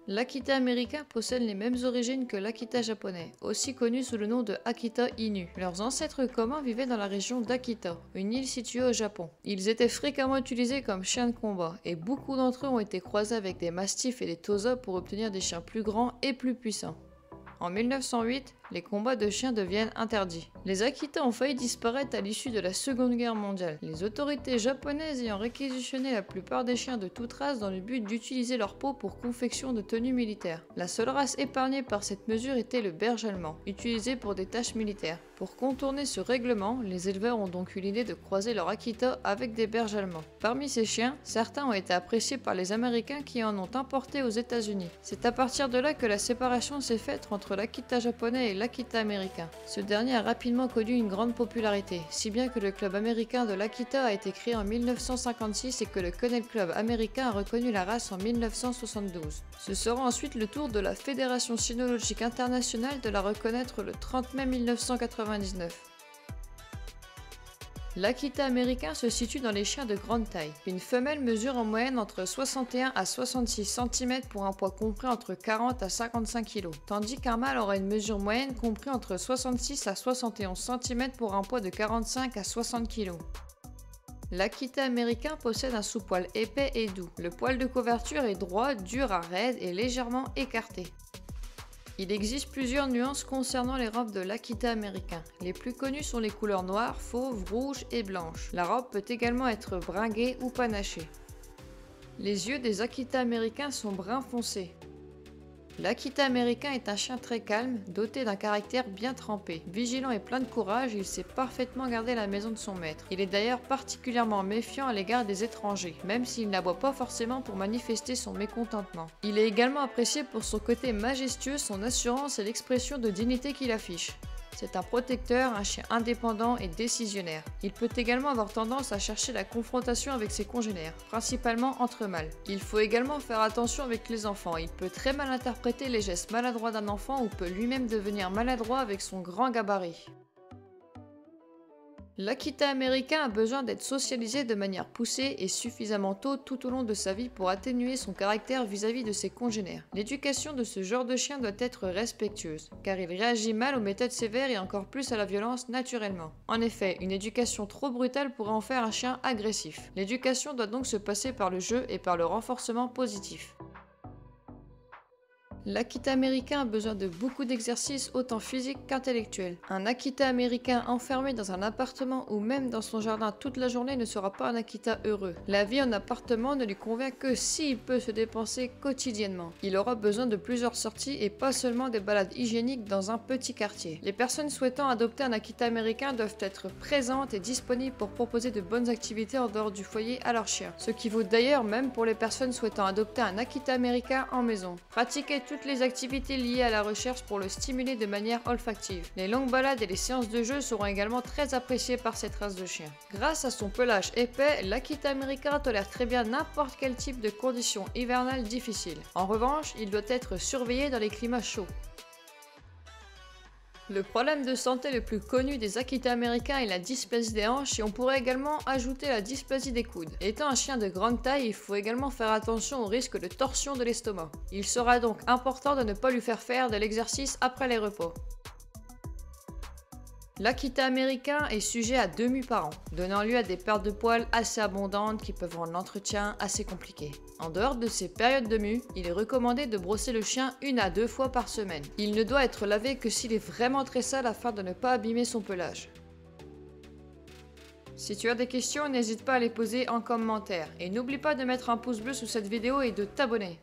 L'Akita américain possède les mêmes origines que l'Akita japonais, aussi connu sous le nom de Akita Inu. Leurs ancêtres communs vivaient dans la région d'Akita, une île située au Japon. Ils étaient fréquemment utilisés comme chiens de combat, et beaucoup d'entre eux ont été croisés avec des mastifs et des tosa pour obtenir des chiens plus grands et plus puissants. En 1908, les combats de chiens deviennent interdits. Les Akita ont failli disparaître à l'issue de la Seconde Guerre mondiale, les autorités japonaises ayant réquisitionné la plupart des chiens de toute race dans le but d'utiliser leur peau pour confection de tenues militaires. La seule race épargnée par cette mesure était le berge allemand, utilisé pour des tâches militaires. Pour contourner ce règlement, les éleveurs ont donc eu l'idée de croiser leur Akita avec des berges allemands. Parmi ces chiens, certains ont été appréciés par les Américains qui en ont importé aux États-Unis. C'est à partir de là que la séparation s'est faite entre l'Akita japonais et l'Akita américain. Ce dernier a rapidement connu une grande popularité, si bien que le club américain de l'Akita a été créé en 1956 et que le Kennel Club américain a reconnu la race en 1972. Ce sera ensuite le tour de la Fédération cynologique internationale de la reconnaître le 30 mai 1999. L'Akita américain se situe dans les chiens de grande taille. Une femelle mesure en moyenne entre 61 à 66 cm pour un poids compris entre 40 à 55 kg, tandis qu'un mâle aura une mesure moyenne compris entre 66 à 71 cm pour un poids de 45 à 60 kg. L'Akita américain possède un sous-poil épais et doux. Le poil de couverture est droit, dur à raide et légèrement écarté. Il existe plusieurs nuances concernant les robes de l'Akita américain. Les plus connues sont les couleurs noires, fauve, rouge et blanche. La robe peut également être bringuée ou panachée. Les yeux des Akita américains sont brun foncé. L'Akita américain est un chien très calme, doté d'un caractère bien trempé. Vigilant et plein de courage, il sait parfaitement garder la maison de son maître. Il est d'ailleurs particulièrement méfiant à l'égard des étrangers, même s'il n'aboie pas forcément pour manifester son mécontentement. Il est également apprécié pour son côté majestueux, son assurance et l'expression de dignité qu'il affiche. C'est un protecteur, un chien indépendant et décisionnaire. Il peut également avoir tendance à chercher la confrontation avec ses congénères, principalement entre mâles. Il faut également faire attention avec les enfants. Il peut très mal interpréter les gestes maladroits d'un enfant ou peut lui-même devenir maladroit avec son grand gabarit. L'Akita américain a besoin d'être socialisé de manière poussée et suffisamment tôt tout au long de sa vie pour atténuer son caractère vis-à-vis de ses congénères. L'éducation de ce genre de chien doit être respectueuse, car il réagit mal aux méthodes sévères et encore plus à la violence naturellement. En effet, une éducation trop brutale pourrait en faire un chien agressif. L'éducation doit donc se passer par le jeu et par le renforcement positif. L'Akita américain a besoin de beaucoup d'exercices autant physiques qu'intellectuels. Un Akita américain enfermé dans un appartement ou même dans son jardin toute la journée ne sera pas un Akita heureux. La vie en appartement ne lui convient que s'il peut se dépenser quotidiennement. Il aura besoin de plusieurs sorties et pas seulement des balades hygiéniques dans un petit quartier. Les personnes souhaitant adopter un Akita américain doivent être présentes et disponibles pour proposer de bonnes activités en dehors du foyer à leur chien. Ce qui vaut d'ailleurs même pour les personnes souhaitant adopter un Akita américain en maison. Pratiquez toutes les activités liées à la recherche pour le stimuler de manière olfactive. Les longues balades et les séances de jeu seront également très appréciées par cette race de chien. Grâce à son pelage épais, l'Akita américain tolère très bien n'importe quel type de conditions hivernales difficiles. En revanche, il doit être surveillé dans les climats chauds. Le problème de santé le plus connu des Akita américains est la dysplasie des hanches et on pourrait également ajouter la dysplasie des coudes. Étant un chien de grande taille, il faut également faire attention au risque de torsion de l'estomac. Il sera donc important de ne pas lui faire de l'exercice après les repos. L'Akita américain est sujet à 2 mues par an, donnant lieu à des pertes de poils assez abondantes qui peuvent rendre l'entretien assez compliqué. En dehors de ces périodes de mue, il est recommandé de brosser le chien 1 à 2 fois par semaine. Il ne doit être lavé que s'il est vraiment très sale afin de ne pas abîmer son pelage. Si tu as des questions, n'hésite pas à les poser en commentaire. Et n'oublie pas de mettre un pouce bleu sous cette vidéo et de t'abonner.